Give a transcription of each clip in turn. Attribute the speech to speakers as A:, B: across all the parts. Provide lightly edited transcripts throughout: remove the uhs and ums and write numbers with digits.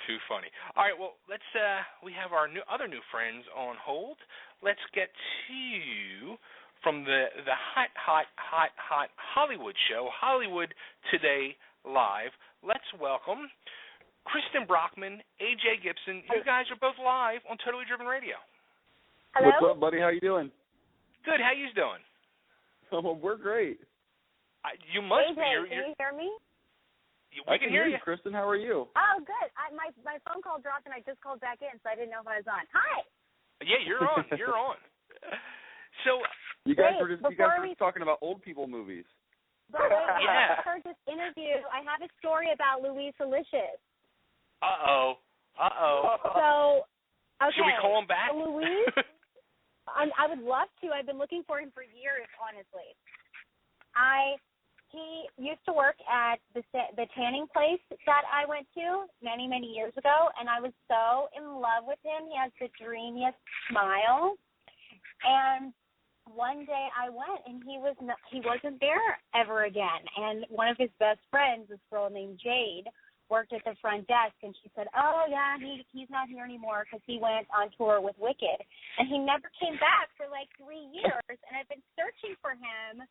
A: Too funny. All right, well, let's. We have our other new friends on hold. Let's get to from the hot Hollywood show, Hollywood Today Live. Let's welcome Kristen Brockman, AJ Gibson. You guys are both live on Totally Driven Radio.
B: Hello?
C: What's up, buddy? How you doing?
A: Good. How you doing?
C: Oh, we're great.
A: You must
B: AJ,
A: be.
B: can you hear me?
A: We can hear you.
C: Kristen. How are you?
B: Oh, good. My phone call dropped and I just called back in, so I didn't know if I was on. Hi.
A: Yeah, you're on. You're on. So
C: you guys were just talking about old people movies.
B: But wait,
A: yeah.
B: I heard this interview. I have a story about Louise Alicious.
A: Uh-oh.
B: So, okay.
A: Should we call him back?
B: So Louise, I would love to. I've been looking for him for years, honestly. He used to work at the tanning place that I went to many, many years ago, and I was so in love with him. He has the dreamiest smile. And one day I went, and he wasn't there ever again. And one of his best friends, this girl named Jade, worked at the front desk, and she said, oh, yeah, he's not here anymore because he went on tour with Wicked. And he never came back for like 3 years, and I've been searching for him.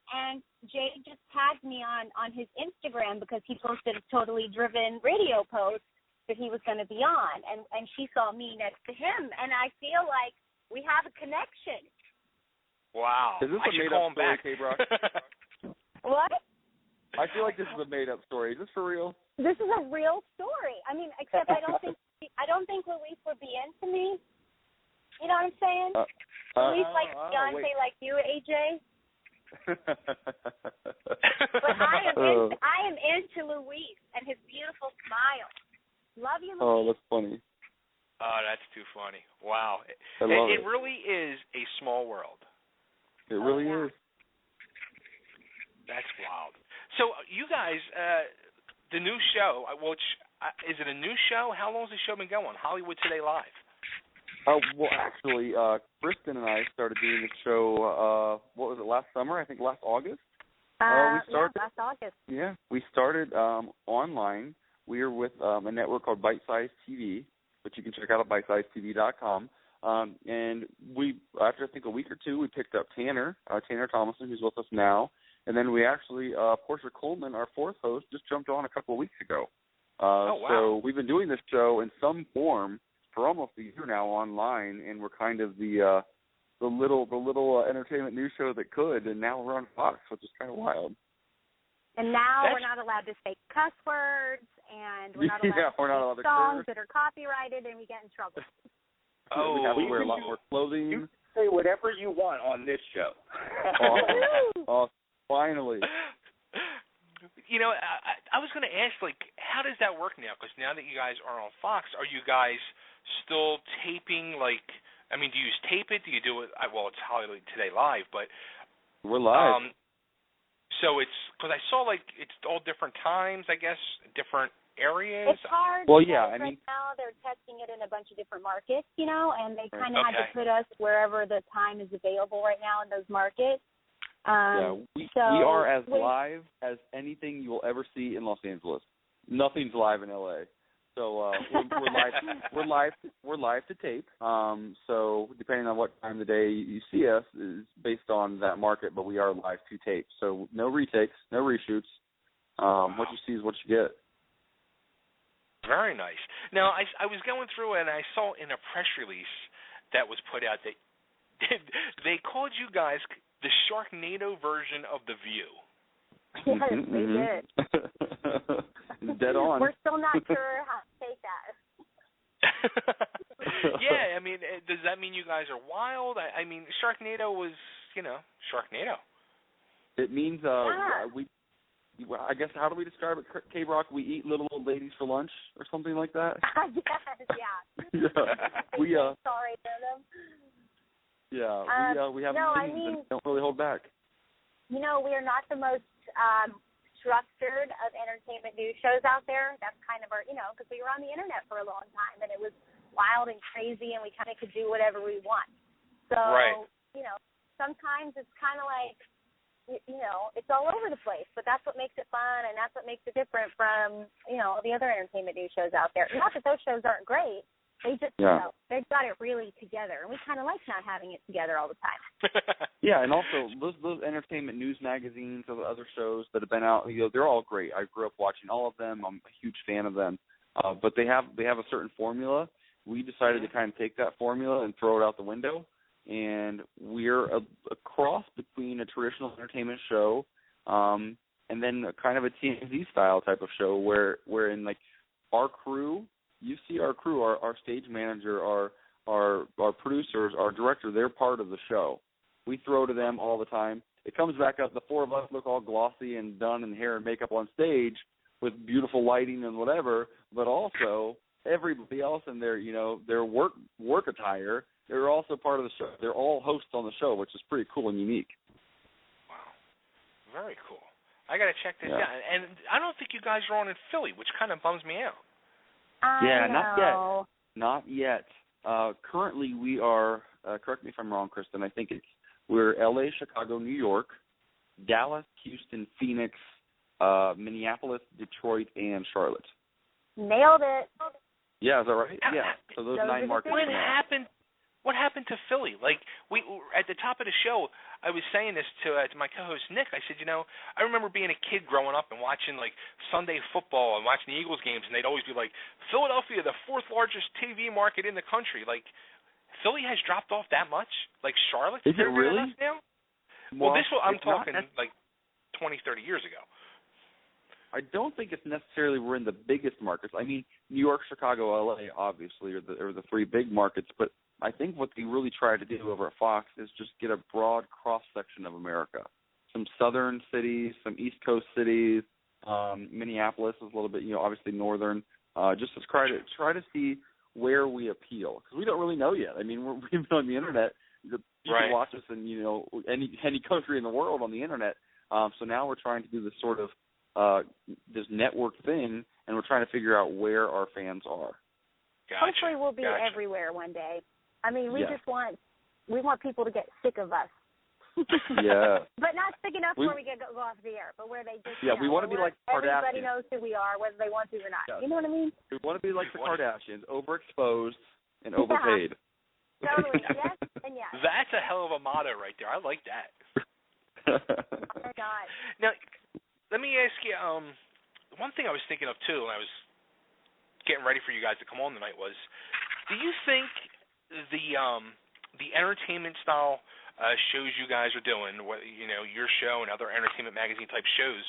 B: And Jade just tagged me on his Instagram because he posted a Totally Driven radio post that he was going to be on. And she saw me next to him. And I feel like we have a connection.
A: Wow.
C: Is this
A: I
C: a
A: should
C: made-up
A: call him
C: story,
A: back.
C: K-Brock?
B: What?
C: I feel like this is a made-up story. Is this for real?
B: This is a real story. I mean, except I don't think Louise would be into me. You know what I'm saying? Louise likes Beyonce like you, AJ. But I am into Louise and his beautiful smile. Love you, Louise.
C: Oh, that's funny.
A: Oh, that's too funny. Wow.
C: It
A: really is a small world.
C: It really is.
A: That's wild. So you guys, the new show, is it a new show? How long has the show been going? Hollywood Today Live.
C: Well, actually, Kristen and I started doing the show, what was it, last summer? I think last August?
B: Yeah, last August.
C: Yeah, we started online. We are with a network called Bite Size TV, which you can check out at bitesizetv.com. And we, after I think a week or two, we picked up Tanner Thomason, who's with us now. And then we actually, Portia Coleman, our fourth host, just jumped on a couple of weeks ago.
A: Oh, wow.
C: So we've been doing this show in some form for almost a year now online, and we're kind of the little entertainment news show that could, and now we're on Fox, which is kind of wild.
B: And now we're not allowed to say cuss words, and we're not allowed to sing songs that are copyrighted, and we get in trouble.
C: Oh, we have to wear a lot more clothing.
D: You say whatever you want on this show.
C: Finally.
A: You know, I was going to ask, like, how does that work now? Because now that you guys are on Fox, are you guys still taping, like, I mean, do you tape it? Do you do it? Well, it's Hollywood Today Live, but
C: we're live.
A: So it's, because I saw, like, it's all different times, I guess, different areas.
B: It's hard.
C: Well, yeah, I mean,
B: right now they're testing it in a bunch of different markets, you know, and they kind of had to put us wherever the time is available right now in those markets.
C: We are as live as anything you will ever see in Los Angeles. Nothing's live in LA. So we're live to tape. So depending on what time of the day you see us is based on that market, but we are live to tape. So no retakes, no reshoots. What you see is what you get.
A: Very nice. Now I was going through and I saw in a press release that was put out that they called you guys the Sharknado version of The View.
B: Yes, they did.
C: Dead on.
B: We're still not sure how to take that.
A: Yeah, I mean, does that mean you guys are wild? I mean, Sharknado was, Sharknado.
C: It means I guess, how do we describe it, K-Brock? We eat little old ladies for lunch or something like that?
B: Yeah.
C: We
B: sorry for them.
C: Yeah, we have opinions and don't really hold back.
B: We are not the most structured of entertainment news shows out there. That's kind of our, because we were on the internet for a long time, and it was wild and crazy, and we kind of could do whatever we want. So,
A: right.
B: Sometimes it's kind of like it's all over the place. But that's what makes it fun, and that's what makes it different from, the other entertainment news shows out there. Not that those shows aren't great. They just, they've got it really together, and we kind of like not having it together all the time.
C: Yeah, and also those entertainment news magazines or the other shows that have been out, they're all great. I grew up watching all of them. I'm a huge fan of them. But they have a certain formula. We decided to kind of take that formula and throw it out the window, and we're a cross between a traditional entertainment show and then kind of a TMZ style type of show where in like our crew. You see our crew, our stage manager, our producers, our director, they're part of the show. We throw to them all the time. It comes back up, the four of us look all glossy and done in hair and makeup on stage with beautiful lighting and whatever, but also everybody else in their work attire, they're also part of the show. They're all hosts on the show, which is pretty cool and unique.
A: Wow. Very cool. I got to check this out. And I don't think you guys are on in Philly, which kind of bums me out.
C: Not yet. Currently, we are. Correct me if I'm wrong, Kristen. I think we're L.A., Chicago, New York, Dallas, Houston, Phoenix, Minneapolis, Detroit, and Charlotte.
B: Nailed it.
C: Yeah, is that right? Yeah. So those 9 markets.
A: What happened to Philly? Like we at the top of the show, I was saying this to my co-host Nick. I said, I remember being a kid growing up and watching like Sunday football and watching the Eagles games, and they'd always be like, Philadelphia, the 4th largest TV market in the country. Like Philly has dropped off that much. Like Charlotte,
C: is it really
A: now? Well, I'm talking like 20, 30 years ago.
C: I don't think it's necessarily we're in the biggest markets. I mean, New York, Chicago, L.A. obviously are the 3 big markets, but I think what they really try to do over at Fox is just get a broad cross-section of America. Some southern cities, some East Coast cities, Minneapolis is a little bit, obviously northern, just to try to see where we appeal. Because we don't really know yet. I mean, we've been on the Internet. You can watch us in, any country in the world on the Internet. So now we're trying to do this sort of this network thing, and we're trying to figure out where our fans are.
A: Gotcha.
B: Hopefully we'll be everywhere one day. I mean, we want people to get sick of us.
C: Yeah.
B: But not sick enough where we get go off the air, but where they just
C: we want to be like Kardashians.
B: Everybody knows who we are, whether they want to or not.
C: Yeah.
B: You know what I mean?
C: We want to be like the Kardashians, overexposed and overpaid.
B: Totally. Yes and yes.
A: That's a hell of a motto right there. I like that.
B: Oh my God.
A: Now, let me ask you. One thing I was thinking of too, when I was getting ready for you guys to come on tonight, was, do you think the entertainment style shows you guys are doing, your show and other entertainment magazine type shows,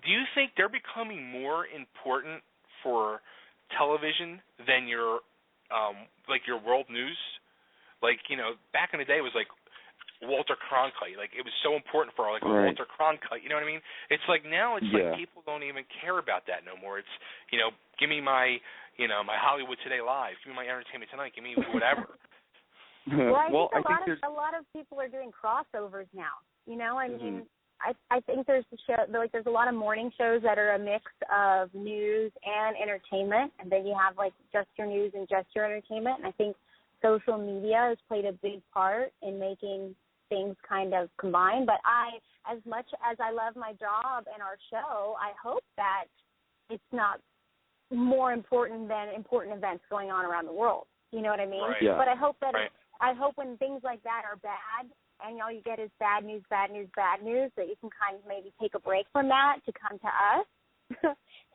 A: do you think they're becoming more important for television than your world news? Like, back in the day it was like Walter Cronkite. Like, it was so important for Walter Cronkite. You know what I mean? It's like now it's like people don't even care about that no more. It's, give me my my Hollywood Today Live. Give me my Entertainment Tonight. Give me whatever.
B: Well, I think a lot of people are doing crossovers now. I mean, I think there's a lot of morning shows that are a mix of news and entertainment, and then you have like just your news and just your entertainment. And I think social media has played a big part in making things kind of combine. But as much as I love my job and our show, I hope that it's not more important than important events going on around the world. You know what I mean?
A: Right.
C: Yeah.
B: But I hope that I hope when things like that are bad and all you get is bad news, that you can kind of maybe take a break from that to come to us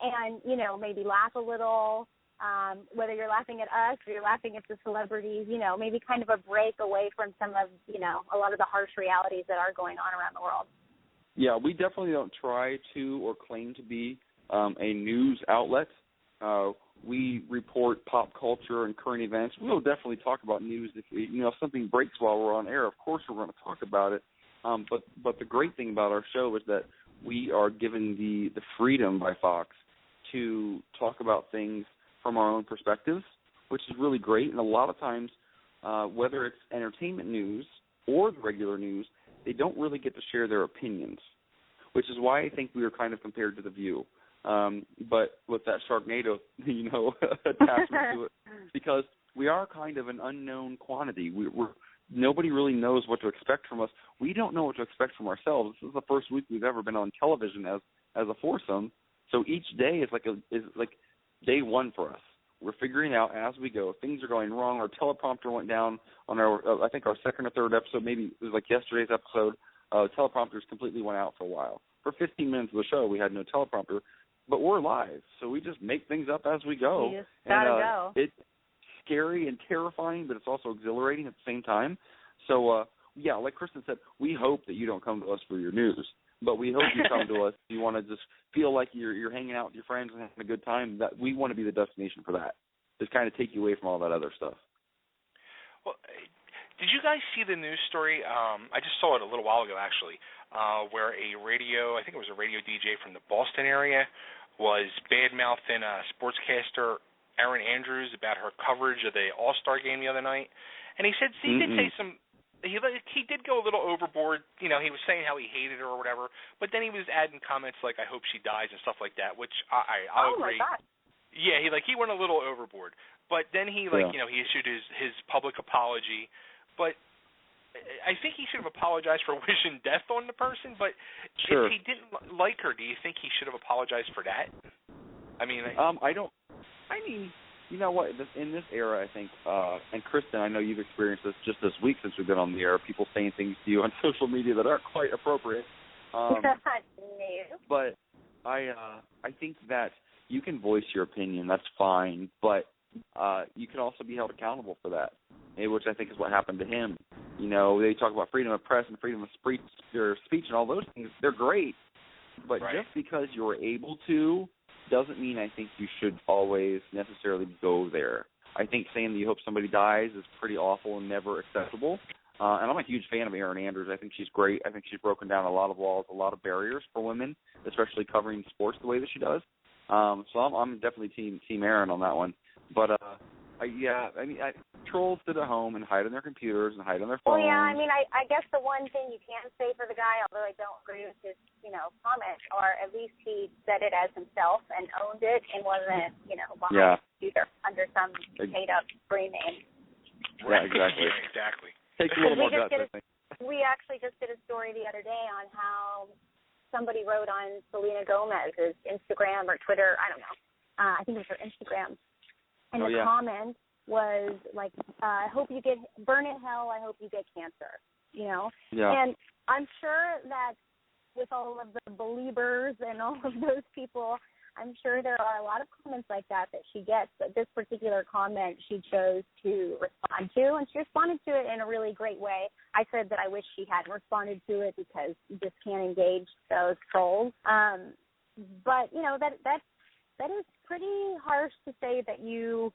B: and, maybe laugh a little, whether you're laughing at us or you're laughing at the celebrities, maybe kind of a break away from some of, a lot of the harsh realities that are going on around the world.
C: Yeah, we definitely don't try to or claim to be a news outlet. We report pop culture and current events. We'll definitely talk about news if something breaks while we're on air. Of course, we're going to talk about it. But the great thing about our show is that we are given the freedom by Fox to talk about things from our own perspectives, which is really great. And a lot of times, whether it's entertainment news or the regular news, they don't really get to share their opinions, which is why I think we were kind of compared to The View. But with that Sharknado, attachment to it, because we are kind of an unknown quantity. nobody really knows what to expect from us. We don't know what to expect from ourselves. This is the first week we've ever been on television as a foursome. So each day is like day one for us. We're figuring out as we go. If things are going wrong, our teleprompter went down on I think our second or third episode, maybe it was like yesterday's episode. Teleprompters completely went out for a while. For 15 minutes of the show, we had no teleprompter, but we're live, so we just make things up as we go.
B: You just gotta go.
C: It's scary and terrifying, but it's also exhilarating at the same time. So, yeah, like Kristen said, we hope that you don't come to us for your news, but we hope you come to us if you want to just feel like you're hanging out with your friends and having a good time. That we want to be the destination for that. Just kind of take you away from all that other stuff.
A: Well, did you guys see the news story? I just saw it a little while ago, actually, where I think it was a radio DJ from the Boston area, was bad-mouthing sportscaster Erin Andrews about her coverage of the All-Star game the other night. And he said he did say he did go a little overboard. You know, he was saying how he hated her or whatever, but then he was adding comments like, I hope she dies and stuff like that, which I'll agree.
B: Oh, my God.
A: Yeah, he went a little overboard. But then he, he issued his public apology. But I think he should have apologized for wishing death on the person. But
C: sure.
A: If he didn't like her, do you think he should have apologized for that? I mean,
C: you know what? In this era, I think, and Kristen, I know you've experienced this just this week since we've been on the air, people saying things to you on social media that aren't quite appropriate. But I think that you can voice your opinion. That's fine. But you can also be held accountable for that, which I think is what happened to him. You know, they talk about freedom of press and freedom of speech and all those things. They're great. But just because you're able to doesn't mean I think you should always necessarily go there. I think saying that you hope somebody dies is pretty awful and never acceptable. And I'm a huge fan of Erin Andrews. I think she's great. I think she's broken down a lot of walls, a lot of barriers for women, especially covering sports the way that she does. So I'm definitely team Erin on that one. But trolls sit at home and hide on their computers and hide on their phones.
B: Well, yeah, I mean, I guess the one thing you can say for the guy, although I don't agree with his, comment, or at least he said it as himself and owned it and wasn't, behind a computer under some made-up screen name.
C: Yeah, exactly.
A: Exactly.
C: Takes a little more guts, I think.
B: We actually just did a story the other day on how somebody wrote on Selena Gomez's Instagram or Twitter, I don't know. I think it was her Instagram. And the comment was like, I hope you burn in hell, I hope you get cancer, Yeah. And I'm sure that with all of the believers and all of those people, I'm sure there are a lot of comments like that she gets, but this particular comment she chose to respond to, and she responded to it in a really great way. I said that I wish she hadn't responded to it because you just can't engage those trolls. But, that is pretty harsh to say that you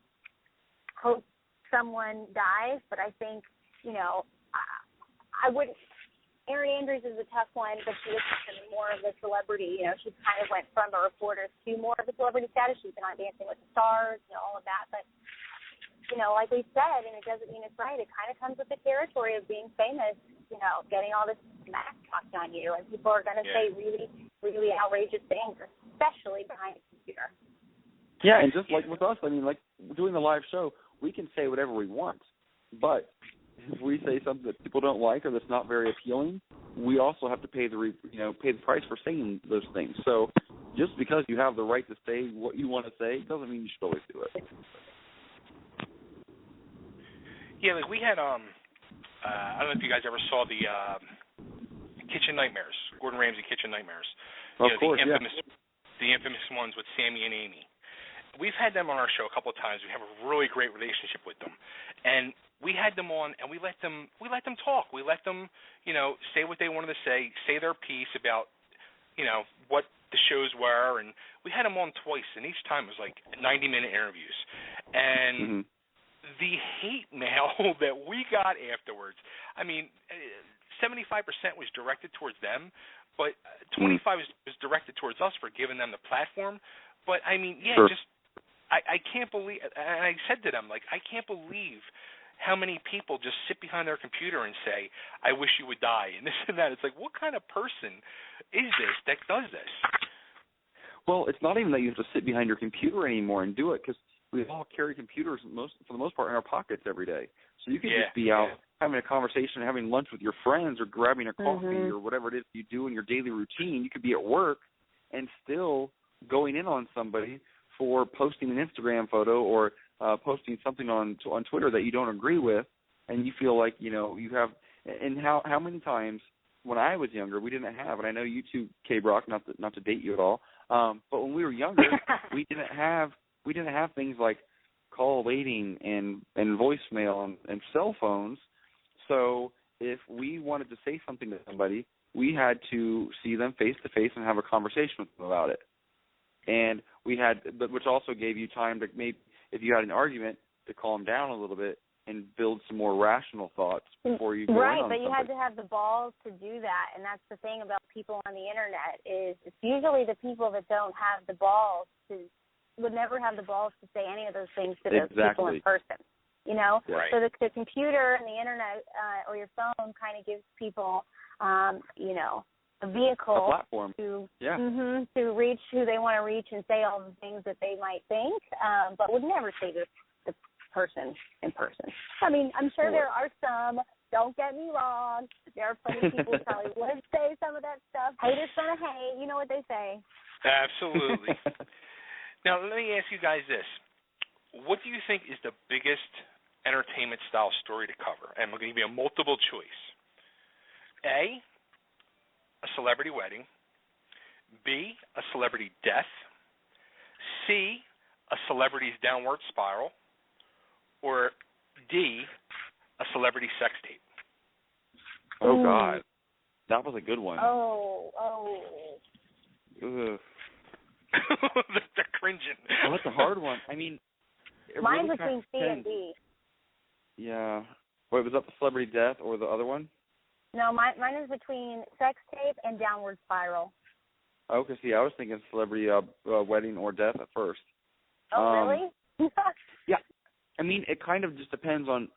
B: hope someone dies, but I think, I wouldn't. Erin Andrews is a tough one, but she is becoming more of a celebrity. She kind of went from a reporter to more of a celebrity status. She's been on Dancing with the Stars, all of that. But, like we said, and it doesn't mean it's right, it kind of comes with the territory of being famous, getting all this smack talked on you. And people are going to say really, really outrageous things, especially behind a computer.
C: Yeah, and just like with us, I mean, like doing the live show, we can say whatever we want. But if we say something that people don't like or that's not very appealing, we also have to pay the price for saying those things. So just because you have the right to say what you want to say doesn't mean you should always do it.
A: Yeah, like we had I don't know if you guys ever saw the Kitchen Nightmares, Gordon Ramsay Kitchen Nightmares.
C: Of course,
A: the infamous ones with Sammy and Amy. We've had them on our show a couple of times. We have a really great relationship with them, and we had them on, and we let them talk. We let them, say what they wanted to say their piece about, what the shows were, and we had them on twice, and each time it was like 90-minute interviews, and the hate mail that we got afterwards. I mean, 75% was directed towards them, but 25% was directed towards us for giving them the platform. But I mean, I can't believe, and I said to them, like, I can't believe how many people just sit behind their computer and say, I wish you would die, and this and that. It's like, what kind of person is this that does this?
C: Well, it's not even that you have to sit behind your computer anymore and do it, because we all carry computers for the most part in our pockets every day. So you could
A: Yeah.
C: just be out having a conversation, having lunch with your friends, or grabbing a coffee,
B: Mm-hmm.
C: or whatever it is you do in your daily routine. You could be at work and still going in on somebody for posting an Instagram photo or posting something on Twitter that you don't agree with, and you feel like, you know, you have. And how many times when I was younger, we didn't have, and I know you too, K. Brock, not to date you at all, but when we were younger, we didn't have things like call waiting and voicemail and cell phones. So if we wanted to say something to somebody, we had to see them face to face and have a conversation with them about it. And which also gave you time to maybe, if you had an argument, to calm down a little bit and build some more rational thoughts before you go
B: right,
C: in on
B: but you
C: somebody.
B: had to have the balls to do that, and that's the thing about people on the internet is it's usually the people that don't have the balls would never have the balls to say any of those things to those people in person. You know,
A: Right.
B: So the computer and the internet or your phone kind of gives people, you know, a vehicle,
C: a platform
B: to
C: to
B: reach who they want to reach and say all the things that they might think, but would never say to the person in person. I mean, I'm sure there are some. Don't get me wrong. There are plenty of people who probably would say some of that stuff. Haters gonna hate. You know what they say.
A: Absolutely. Now, let me ask you guys this. What do you think is the biggest entertainment-style story to cover? And we're going to give you a multiple choice. A celebrity wedding. B, a celebrity death. C, a celebrity's downward spiral. Or D, a celebrity sex tape.
C: Oh, God. That was a good one.
B: Oh.
C: Ugh.
A: They're cringing.
C: Well, that's a hard one. I mean,
B: mine's
C: really
B: between C and D.
C: Yeah. Wait, was that the celebrity death or the other one?
B: No, mine is between sex tape and downward spiral.
C: Okay, see, I was thinking celebrity wedding or death at first.
B: Oh, really?
C: Yeah. I mean, it kind of just depends on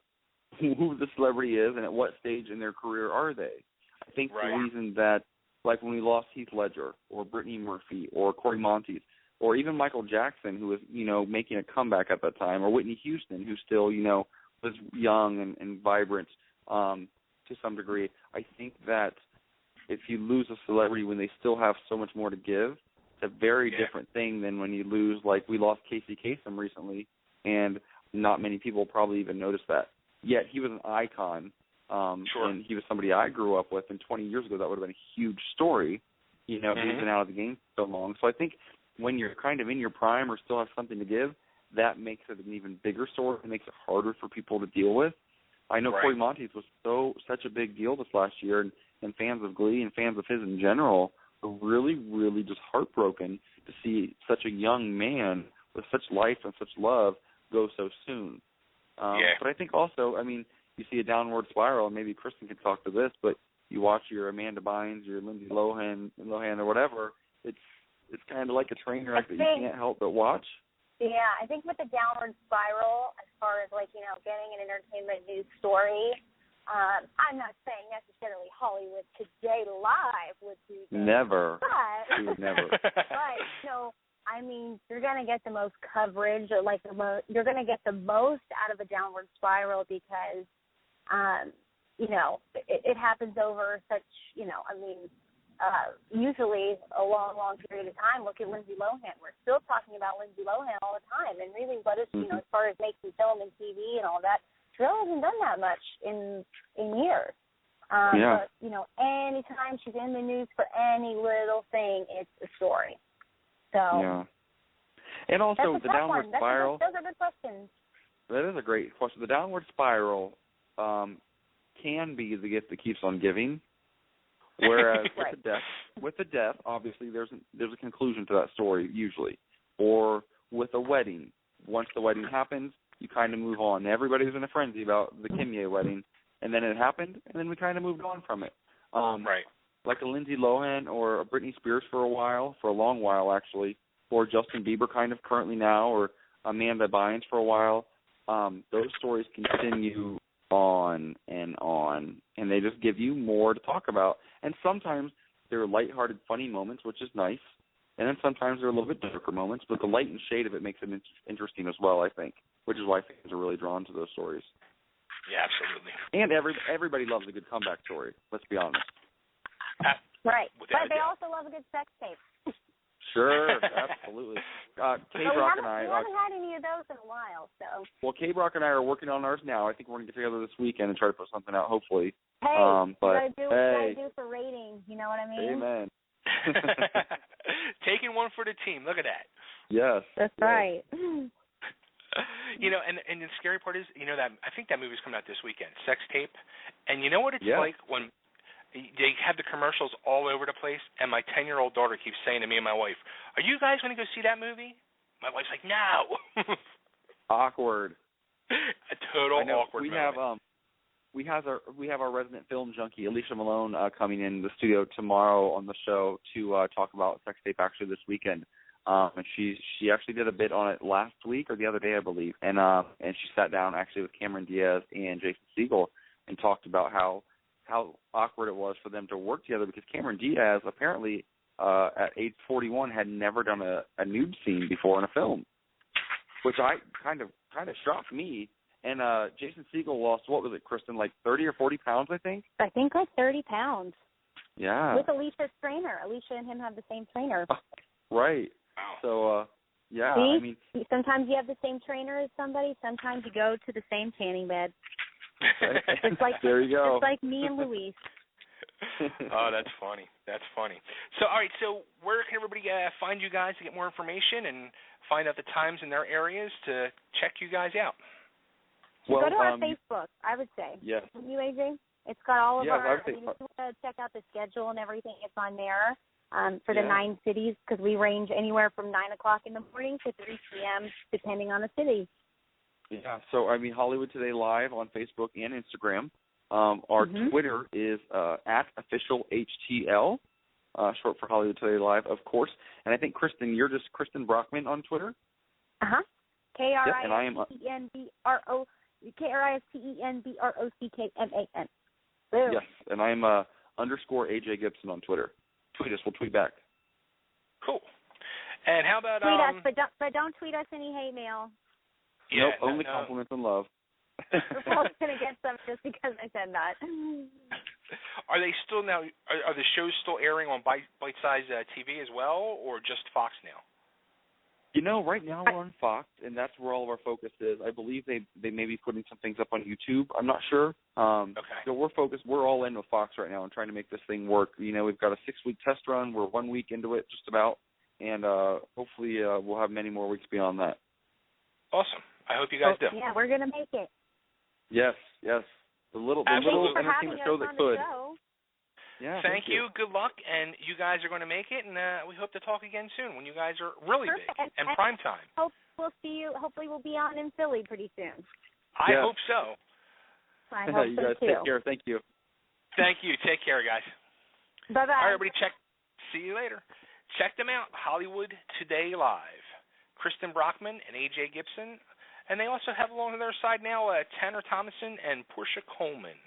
C: who the celebrity is and at what stage in their career are they. I think the reason that, like when we lost Heath Ledger or Brittany Murphy or Corey Monteith or even Michael Jackson, who was, you know, making a comeback at that time, or Whitney Houston, who still, you know, was young and vibrant to some degree, I think that if you lose a celebrity when they still have so much more to give, it's a very different thing than when you lose, like we lost Casey Kasem recently, and not many people probably even noticed that. Yet he was an icon, and he was somebody I grew up with, and 20 years ago that would have been a huge story. You know, he's been out of the game so long. So I think when you're kind of in your prime or still have something to give, that makes it an even bigger story. It makes it harder for people to deal with. I know Corey Monteith was such a big deal this last year, and fans of Glee and fans of his in general were really, really just heartbroken to see such a young man with such life and such love go so soon. But I think also, I mean, you see a downward spiral, and maybe Kristen can talk to this, but you watch your Amanda Bynes, your Lindsay Lohan or whatever, it's kind of like a train wreck that you can't help but watch.
B: Yeah, I think with the downward spiral, as far as, like, you know, getting an entertainment news story, I'm not saying necessarily Hollywood Today Live would do this.
C: Never.
B: But,
C: she would never.
B: But, you know, I mean, you're going to get the most coverage, or like you're going to get the most out of a downward spiral because, you know, it happens over such, you know, I mean, usually a long, long period of time. Look at Lindsay Lohan. We're still talking about Lindsay Lohan all the time. And really, what is, you know, as far as making film and TV and all that, she really hasn't done that much in years. But, you know, anytime she's in the news for any little thing, it's a story. So,
C: yeah. And also the downward spiral.
B: Those are good questions.
C: That is a great question. The downward spiral can be the gift that keeps on giving. Whereas with the death, obviously there's a conclusion to that story usually. Or with a wedding, once the wedding happens, you kind of move on. Everybody was in a frenzy about the Kimye wedding, and then it happened, and then we kind of moved on from it. Like a Lindsay Lohan or a Britney Spears for a long while actually, or Justin Bieber kind of currently now, or Amanda Bynes for a while. Those stories continue on, and they just give you more to talk about. And sometimes they're lighthearted, funny moments, which is nice. And then sometimes there are a little bit darker moments, but the light and shade of it makes it interesting as well, I think, which is why fans are really drawn to those stories.
A: Yeah, absolutely.
C: And everybody loves a good comeback story, let's be honest.
B: Right. But they
A: doubt.
B: also love a good sex tape.
C: Sure, absolutely. K-Brock and I...
B: We haven't had any of those in a while, so...
C: Well, K-Brock and I are working on ours now. I think we're going to get together this weekend and try to put something out, hopefully.
B: Hey,
C: but,
B: you gotta do for ratings, you know what I mean?
C: Amen.
A: Taking one for the team. Look at that.
C: Yes.
B: That's
C: yes.
B: right.
A: You know, and the scary part is, you know, that I think that movie's coming out this weekend, Sex Tape. And you know what it's like when they have the commercials all over the place, and my 10-year-old daughter keeps saying to me and my wife, "Are you guys going to go see that movie?" My wife's like, "No."
C: Awkward.
A: A total awkward moment.
C: We have our resident film junkie, Alicia Malone, coming in the studio tomorrow on the show to talk about Sex Tape actually this weekend. And she actually did a bit on it last week or the other day, I believe. And she sat down actually with Cameron Diaz and Jason Segel and talked about how awkward it was for them to work together, because Cameron Diaz apparently at age 41 had never done a nude scene before in a film, which I kind of shocked me. And Jason Segel lost, what was it, Kristen, like 30 or 40 pounds, I think?
B: I think like 30 pounds.
C: Yeah.
B: With Alicia's trainer. Alicia and him have the same trainer.
C: Right.
A: Wow.
C: So, yeah,
B: See?
C: I mean.
B: Sometimes you have the same trainer as somebody. Sometimes you go to the same tanning bed. It's like,
C: there you go.
B: It's like me and Luis.
A: Oh, that's funny. That's funny. So, all right, so where can everybody find you guys to get more information and find out the times in their areas to check you guys out?
B: Well, go to our Facebook, I would say.
C: Yes.
B: Wouldn't you, AJ? It's got all of our,
C: if you
B: want to check out the schedule and everything, it's on there for the 9 cities, because we range anywhere from 9 o'clock in the morning to 3 p.m., depending on the city.
C: Yeah, so, I mean, Hollywood Today Live on Facebook and Instagram. Our Twitter is @officialhtl, short for Hollywood Today Live, of course. And I think, Kristen, you're just Kristen Brockman on Twitter?
B: Uh-huh. KRISTENBROCKMAN.
C: Yes, and I'm _AJ Gibson on Twitter. Tweet us. We'll tweet back.
A: Cool. And how about...
B: Tweet us, but don't tweet us any hate mail.
A: Yeah,
C: nope, only compliments and love.
B: We're probably going to get some just because I said that.
A: Are they still now? Are the shows still airing on Bite Size TV as well, or just Fox now?
C: You know, right now we're on Fox, and that's where all of our focus is. I believe they may be putting some things up on YouTube. I'm not sure.
A: Okay.
C: So we're focused. We're all in with Fox right now and trying to make this thing work. You know, we've got a 6-week test run. We're 1 week into it, just about, and hopefully we'll have many more weeks beyond that.
A: Awesome. I hope you guys do.
B: Yeah, we're gonna make it.
C: Yes. The little entertainment show that could. Yeah.
A: Thank you. Good luck, and you guys are going to make it, and we hope to talk again soon when you guys are really big and prime time.
B: We'll see you. Hopefully, we'll be on in Philly pretty soon.
A: I hope so.
B: I hope
C: you
B: so
C: guys
B: too.
C: take care. Thank you.
A: Thank you. Take care, guys.
B: Bye bye.
A: All right, everybody. See you later. Check them out. Hollywood Today Live. Kristen Brockman and AJ Gibson, and they also have along their side now Tanner Thomason and Portia Coleman.